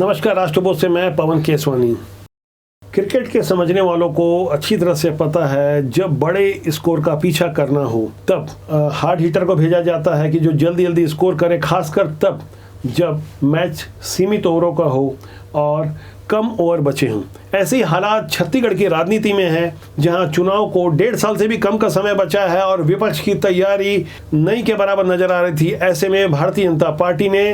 नमस्कार, राष्ट्रबोध से मैं पवन केसवानी। क्रिकेट के समझने वालों को अच्छी तरह से पता है, जब बड़े स्कोर का पीछा करना हो तब हार्ड हिटर को भेजा जाता है कि जो जल्दी जल्दी स्कोर करे, खासकर तब जब मैच सीमित ओवरों का हो और कम ओवर बचे हों। ऐसे ही हालात छत्तीसगढ़ की राजनीति में है, जहां चुनाव को 1.5 साल से भी कम का समय बचा है और विपक्ष की तैयारी नहीं के बराबर नजर आ रही थी। ऐसे में भारतीय जनता पार्टी ने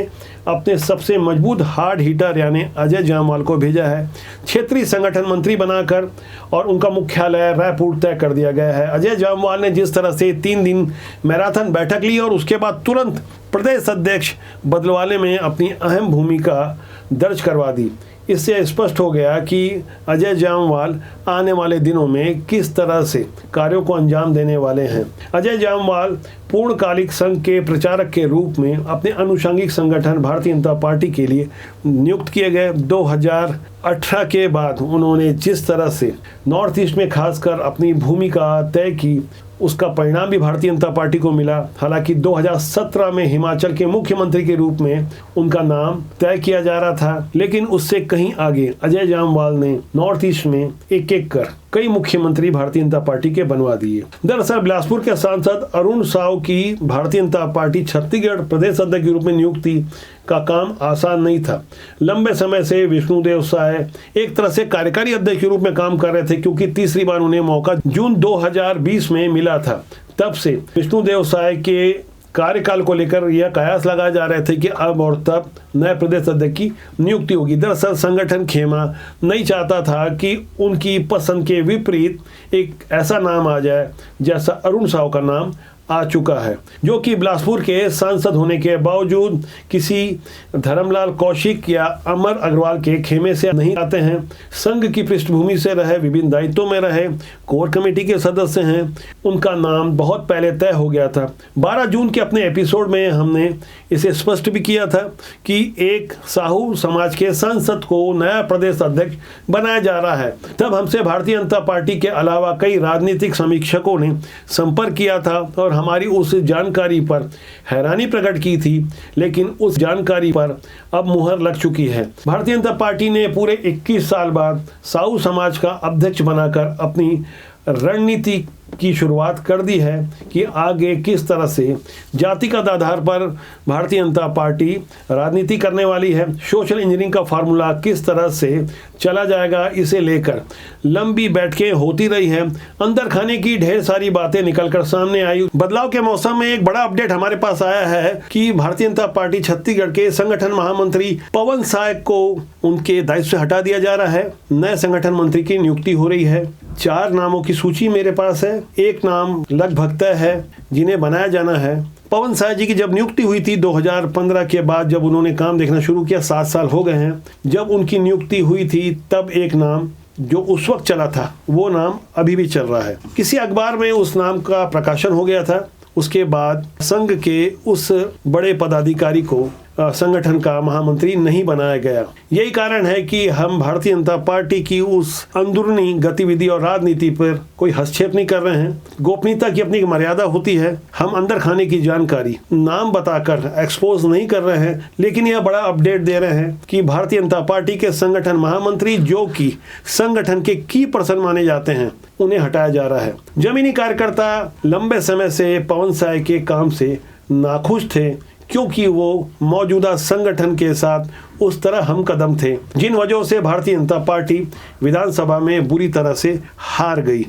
अपने सबसे मजबूत हार्ड हिटर यानी अजय जामवाल को भेजा है, क्षेत्रीय संगठन मंत्री बनाकर, और उनका मुख्यालय रायपुर तय कर दिया गया है। अजय जामवाल ने जिस तरह से 3 दिन मैराथन बैठक ली और उसके बाद तुरंत प्रदेश अध्यक्ष बदलवाने में अपनी अहम भूमिका दर्ज करवा दी, इससे स्पष्ट हो गया कि अजय जामवाल आने वाले दिनों में किस तरह से कार्यों को अंजाम देने वाले हैं। अजय जामवाल पूर्णकालिक संघ के प्रचारक के रूप में अपने अनुषंगिक संगठन भारतीय जनता पार्टी के लिए नियुक्त किए गए। 2018 के बाद उन्होंने जिस तरह से नॉर्थ ईस्ट में खासकर अपनी भूमिका तय की, उसका परिणाम भी भारतीय जनता पार्टी को मिला। हालांकि 2017 में हिमाचल के मुख्यमंत्री के रूप में उनका नाम तय किया जा रहा था, लेकिन उससे कहीं आगे अजय जामवाल ने नॉर्थ ईस्ट में एक एक कर कई मुख्यमंत्री भारतीय जनता पार्टी के बनवा दिए। दरअसल बिलासपुर के सांसद अरुण साव की भारतीय जनता पार्टी छत्तीसगढ़ प्रदेश अध्यक्ष के रूप में नियुक्ति का काम आसान नहीं था। लंबे समय से विष्णुदेव साय एक तरह से कार्यकारी अध्यक्ष के रूप में काम कर रहे थे, क्योंकि तीसरी बार उन्हें मौका जून 2020 में मिला था। तब से विष्णुदेव साय के कार्यकाल को लेकर यह कयास लगाए जा रहे थे कि अब और तब नए प्रदेश अध्यक्ष की नियुक्ति होगी। दरअसल संगठन खेमा नहीं चाहता था कि उनकी पसंद के विपरीत एक ऐसा नाम आ जाए जैसा अरुण साव का नाम आ चुका है, जो कि बिलासपुर के सांसद होने के बावजूद किसी धर्मलाल कौशिक या अमर अग्रवाल के खेमे से नहीं आते हैं। संघ की पृष्ठभूमि से रहे, विभिन्न दायित्वों में रहे, कोर कमेटी के सदस्य हैं। उनका नाम बहुत पहले तय हो गया था। 12 जून के अपने एपिसोड में हमने इसे स्पष्ट भी किया था कि एक साहू समाज के सांसद को नया प्रदेश अध्यक्ष बनाया जा रहा है। तब हमसे भारतीय जनता पार्टी के अलावा कई राजनीतिक समीक्षकों ने संपर्क किया था और हमारी उस जानकारी पर हैरानी प्रकट की थी, लेकिन उस जानकारी पर अब मुहर लग चुकी है। भारतीय जनता पार्टी ने पूरे 21 साल बाद साहू समाज का अध्यक्ष बनाकर अपनी रणनीति की शुरुआत कर दी है कि आगे किस तरह से जातिगत आधार पर भारतीय जनता पार्टी राजनीति करने वाली है। सोशल इंजीनियरिंग का फार्मूला किस तरह से चला जाएगा, इसे लेकर लंबी बैठकें होती रही है। अंदर खाने की ढेर सारी बातें निकलकर सामने आई। बदलाव के मौसम में एक बड़ा अपडेट हमारे पास आया है कि भारतीय जनता पार्टी छत्तीसगढ़ के संगठन महामंत्री पवन साय को उनके दायित्व से हटा दिया जा रहा है। नए संगठन मंत्री की नियुक्ति हो रही है। 4 नामों की सूची मेरे पास है। एक नाम लगभग तय है जिन्हें बनाया जाना है। पवन साय जी की जब नियुक्ति हुई थी 2015 के बाद, जब उन्होंने काम देखना शुरू किया, 7 साल हो गए हैं। जब उनकी नियुक्ति हुई थी तब एक नाम जो उस वक्त चला था वो नाम अभी भी चल रहा है। किसी अखबार में उस नाम का प्रकाशन हो गया था। उसके बाद संघ के उस बड़े पदाधिकारी को संगठन का महामंत्री नहीं बनाया गया। यही कारण है कि हम भारतीय जनता पार्टी की उस अंदरूनी गतिविधि और राजनीति पर कोई हस्तक्षेप नहीं कर रहे हैं। गोपनीयता की अपनी मर्यादा होती है। हम अंदर खाने की जानकारी नाम बताकर एक्सपोज नहीं कर रहे हैं, लेकिन यह बड़ा अपडेट दे रहे हैं कि भारतीय जनता पार्टी के संगठन महामंत्री, जो कि संगठन के की पर्सन माने जाते हैं, उन्हें हटाया जा रहा है। जमीनी कार्यकर्ता लंबे समय से पवन साय के काम से नाखुश थे, क्योंकि वो मौजूदा संगठन के साथ उस तरह हम कदम थे जिन वजहों से भारतीय जनता पार्टी विधानसभा में बुरी तरह से हार गई।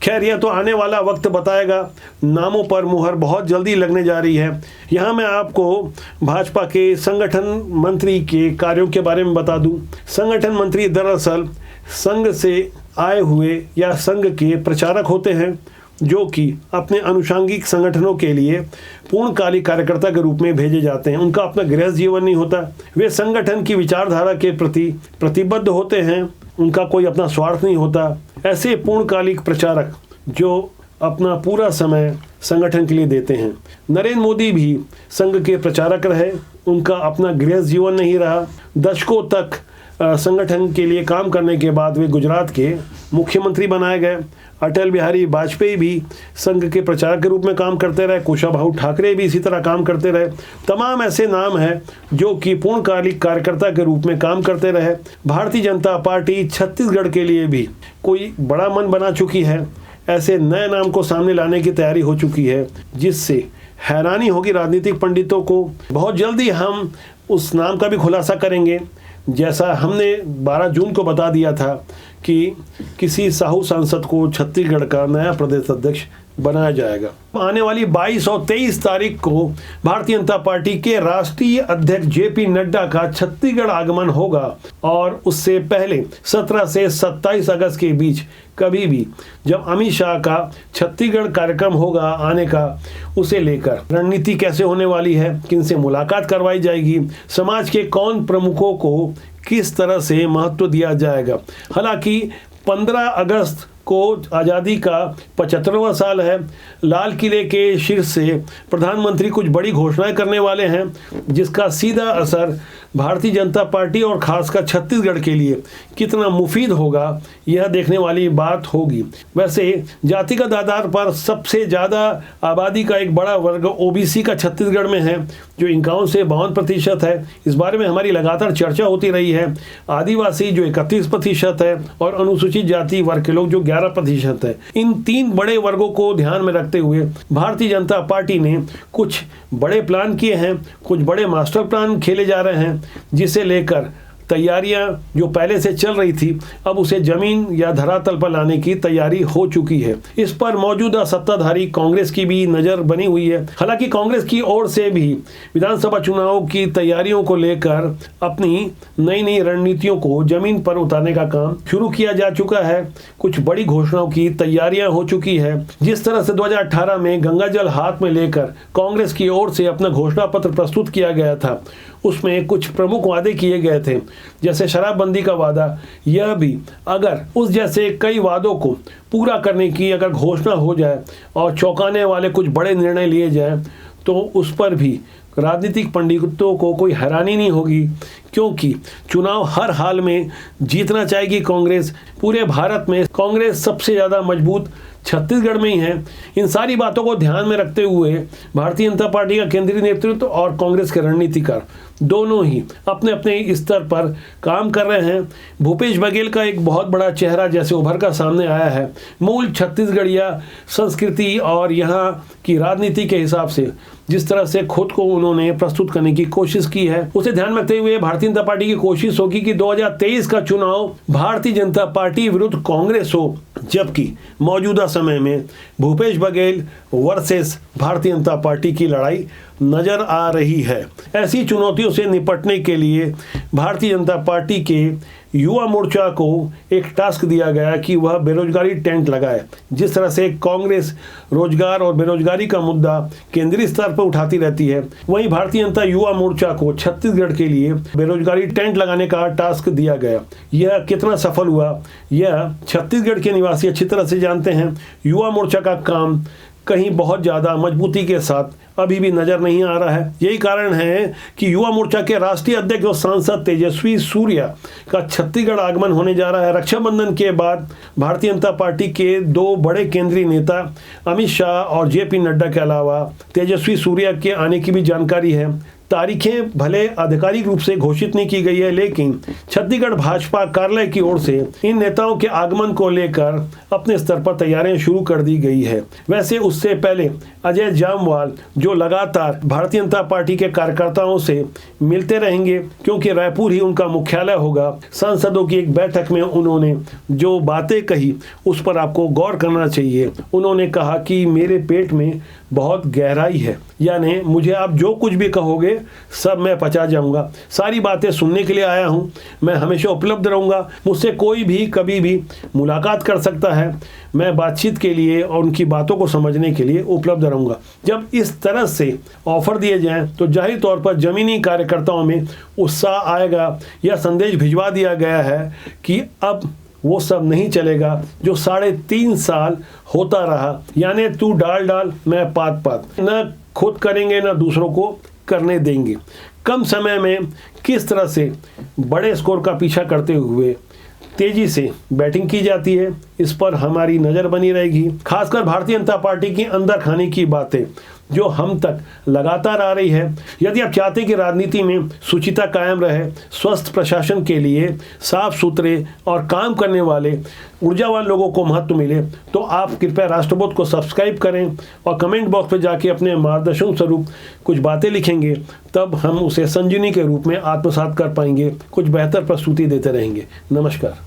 खैर, यह तो आने वाला वक्त बताएगा। नामों पर मुहर बहुत जल्दी लगने जा रही है। यहाँ मैं आपको भाजपा के संगठन मंत्री के कार्यों के बारे में बता दूं। संगठन मंत्री दरअसल संघ से आए हुए या संघ के प्रचारक होते हैं, जो कि अपने अनुषंगिक संगठनों के लिए पूर्णकालिक कार्यकर्ता के रूप में भेजे जाते हैं। उनका अपना गृहस्थ जीवन नहीं होता। वे संगठन की विचारधारा के प्रति प्रतिबद्ध होते हैं। उनका कोई अपना स्वार्थ नहीं होता। ऐसे पूर्णकालिक प्रचारक जो अपना पूरा समय संगठन के लिए देते हैं। नरेंद्र मोदी भी संघ के प्रचारक रहे। उनका अपना गृहस्थ जीवन नहीं रहा। दशकों तक संगठन के लिए काम करने के बाद वे गुजरात के मुख्यमंत्री बनाए गए। अटल बिहारी वाजपेयी भी संघ के प्रचारक के रूप में काम करते रहे। कुशाभाऊ ठाकरे भी इसी तरह काम करते रहे। तमाम ऐसे नाम हैं जो कि पूर्णकालिक कार्यकर्ता के रूप में काम करते रहे। भारतीय जनता पार्टी छत्तीसगढ़ के लिए भी कोई बड़ा मन बना चुकी है। ऐसे नए नाम को सामने लाने की तैयारी हो चुकी है, जिससे हैरानी होगी राजनीतिक पंडितों को। बहुत जल्दी हम उस नाम का भी खुलासा करेंगे, जैसा हमने 12 जून को बता दिया था कि किसी साहू सांसद को छत्तीसगढ़ का नया प्रदेश अध्यक्ष बनाया जाएगा। आने वाली 22 और 23 तारीख को भारतीय जनता पार्टी के राष्ट्रीय अध्यक्ष जेपी नड्डा का छत्तीसगढ़ आगमन होगा और उससे पहले 17 से 27 अगस्त के बीच कभी भी जब अमित शाह का छत्तीसगढ़ कार्यक्रम होगा आने का, उसे लेकर रणनीति कैसे होने वाली है, किनसे मुलाकात करवाई जाएगी, समाज के कौन प्रमुखों को किस तरह से महत्व दिया जाएगा। हालांकि 15 अगस्त को आज़ादी का 75वां साल है। लाल किले के शीर्ष से प्रधानमंत्री कुछ बड़ी घोषणाएं करने वाले हैं, जिसका सीधा असर भारतीय जनता पार्टी और खासकर छत्तीसगढ़ के लिए कितना मुफीद होगा, यह देखने वाली बात होगी। वैसे जातिगत आधार पर सबसे ज़्यादा आबादी का एक बड़ा वर्ग ओबीसी का छत्तीसगढ़ में है, जो 51 से 52% है। इस बारे में हमारी लगातार चर्चा होती रही है। आदिवासी जो 31% है और अनुसूचित जाति वर्ग के लोग जो 11% है। इन 3 बड़े वर्गों को ध्यान में रखते हुए भारतीय जनता पार्टी ने कुछ बड़े प्लान किए हैं, कुछ बड़े मास्टर प्लान खेले जा रहे हैं, जिसे लेकर तैयारियां जो पहले से चल रही थी अब उसे जमीन या धरातल पर लाने की तैयारी हो चुकी है। इस पर मौजूदा सत्ताधारी कांग्रेस की भी नजर बनी हुई है। हालांकि कांग्रेस की ओर से भी विधानसभा चुनाव की तैयारियों को लेकर अपनी नई नई रणनीतियों को जमीन पर उतारने का काम शुरू किया जा चुका है। कुछ बड़ी घोषणाओं की तैयारियां हो चुकी है। जिस तरह से 2018 में गंगा जल हाथ में लेकर कांग्रेस की ओर से अपना घोषणा पत्र प्रस्तुत किया गया था, उसमें कुछ प्रमुख वादे किए गए थे, जैसे शराबबंदी का वादा। यह भी अगर उस जैसे कई वादों को पूरा करने की अगर घोषणा हो जाए और चौंकाने वाले कुछ बड़े निर्णय लिए जाएं, तो उस पर भी राजनीतिक पंडितों को कोई हैरानी नहीं होगी, क्योंकि चुनाव हर हाल में जीतना चाहेगी कांग्रेस। पूरे भारत में कांग्रेस सबसे ज़्यादा मजबूत छत्तीसगढ़ में ही है। इन सारी बातों को ध्यान में रखते हुए भारतीय जनता पार्टी का केंद्रीय नेतृत्व और कांग्रेस के रणनीतिकार दोनों ही अपने अपने स्तर पर काम कर रहे हैं। भूपेश बघेल का एक बहुत बड़ा चेहरा जैसे उभर कर सामने आया है। मूल छत्तीसगढ़िया संस्कृति और यहाँ की राजनीति के हिसाब से जिस तरह से खुद को उन्होंने प्रस्तुत करने की कोशिश की है, उसे ध्यान में रखते हुए भारतीय जनता पार्टी की कोशिश होगी कि 2023 का चुनाव भारतीय जनता पार्टी विरुद्ध कांग्रेस हो, जबकि मौजूदा समय में भूपेश बघेल वर्सेस भारतीय जनता पार्टी की लड़ाई नजर आ रही है। ऐसी चुनौतियों से निपटने के लिए भारतीय जनता पार्टी के युवा मोर्चा को एक टास्क दिया गया कि वह बेरोजगारी टेंट लगाए। जिस तरह से कांग्रेस रोजगार और बेरोजगारी का मुद्दा केंद्रीय स्तर पर उठाती रहती है, वहीं भारतीय जनता युवा मोर्चा को छत्तीसगढ़ के लिए बेरोजगारी टेंट लगाने का टास्क दिया गया। यह कितना सफल हुआ, यह छत्तीसगढ़ के निवासी अच्छी तरह से जानते हैं। युवा मोर्चा का काम कहीं बहुत ज़्यादा मजबूती के साथ अभी भी नजर नहीं आ रहा है। यही कारण है कि युवा मोर्चा के राष्ट्रीय अध्यक्ष और सांसद तेजस्वी सूर्या का छत्तीसगढ़ आगमन होने जा रहा है। रक्षाबंधन के बाद भारतीय जनता पार्टी के 2 बड़े केंद्रीय नेता अमित शाह और जेपी नड्डा के अलावा तेजस्वी सूर्या के आने की भी जानकारी है। तारीखें भले आधिकारिक रूप से घोषित नहीं की गई है, लेकिन छत्तीसगढ़ भाजपा कार्यालय की ओर से इन नेताओं के आगमन को लेकर अपने स्तर पर तैयारियां शुरू कर दी गई है। वैसे उससे पहले अजय जामवाल जो लगातार भारतीय जनता पार्टी के कार्यकर्ताओं से मिलते रहेंगे, क्योंकि रायपुर ही उनका मुख्यालय होगा। सांसदों की एक बैठक में उन्होंने जो बातें कही उस पर आपको गौर करना चाहिए। उन्होंने कहा कि मेरे पेट में बहुत गहराई है, यानी मुझे आप जो कुछ भी कहोगे सब मैं पचा जाऊंगा। सारी बातें सुनने के लिए आया हूं, मैं हमेशा उपलब्ध रहूंगा। मुझसे कोई भी कभी भी मुलाकात कर सकता है। मैं बातचीत के लिए और उनकी बातों को समझने के लिए उपलब्ध रहूंगा। जब इस तरह से ऑफर दिए जाएं तो जाहिर तौर पर जमीनी कार्यकर्ताओं में उत्साह आएगा। यह संदेश भिजवा दिया गया है कि अब वो सब नहीं चलेगा जो 3.5 साल होता रहा, यानी तू डाल डाल मैं पात पात, न खुद करेंगे न दूसरों को करने देंगे। कम समय में किस तरह से बड़े स्कोर का पीछा करते हुए तेजी से बैटिंग की जाती है, इस पर हमारी नज़र बनी रहेगी। खासकर भारतीय जनता पार्टी की अंदर खाने की बातें जो हम तक लगातार आ रही है। यदि आप चाहते हैं कि राजनीति में शुचिता कायम रहे, स्वस्थ प्रशासन के लिए साफ सुथरे और काम करने वाले ऊर्जावान लोगों को महत्व मिले, तो आप कृपया राष्ट्रबोध को सब्सक्राइब करें और कमेंट बॉक्स में जाके अपने मार्गदर्शन स्वरूप कुछ बातें लिखेंगे, तब हम उसे संजीवनी के रूप में आत्मसात कर पाएंगे, कुछ बेहतर प्रस्तुति देते रहेंगे। नमस्कार।